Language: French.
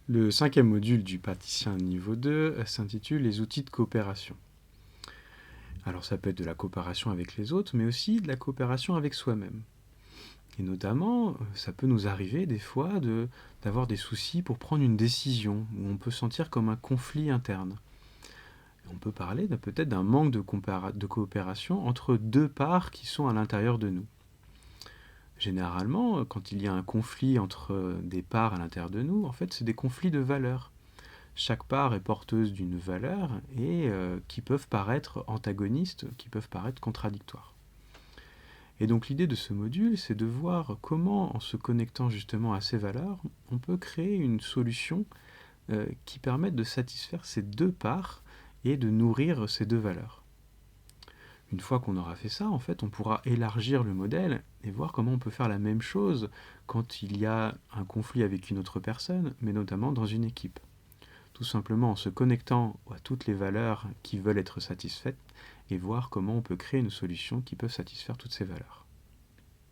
Le cinquième module du praticien niveau 2 s'intitule Les outils de coopération. Alors ça peut être de la coopération avec les autres, mais aussi de la coopération avec soi-même. Et notamment, ça peut nous arriver des fois d'avoir des soucis pour prendre une décision, où on peut sentir comme un conflit interne. On peut parler peut-être d'un manque de coopération entre deux parts qui sont à l'intérieur de nous. Généralement, quand il y a un conflit entre des parts à l'intérieur de nous, en fait, c'est des conflits de valeurs. Chaque part est porteuse d'une valeur et qui peuvent paraître antagonistes, qui peuvent paraître contradictoires. Et donc l'idée de ce module, c'est de voir comment, en se connectant justement à ces valeurs, on peut créer une solution qui permette de satisfaire ces deux parts et de nourrir ces deux valeurs. Une fois qu'on aura fait ça, en fait, on pourra élargir le modèle et voir comment on peut faire la même chose quand il y a un conflit avec une autre personne, mais notamment dans une équipe. Tout simplement en se connectant à toutes les valeurs qui veulent être satisfaites et voir comment on peut créer une solution qui peut satisfaire toutes ces valeurs.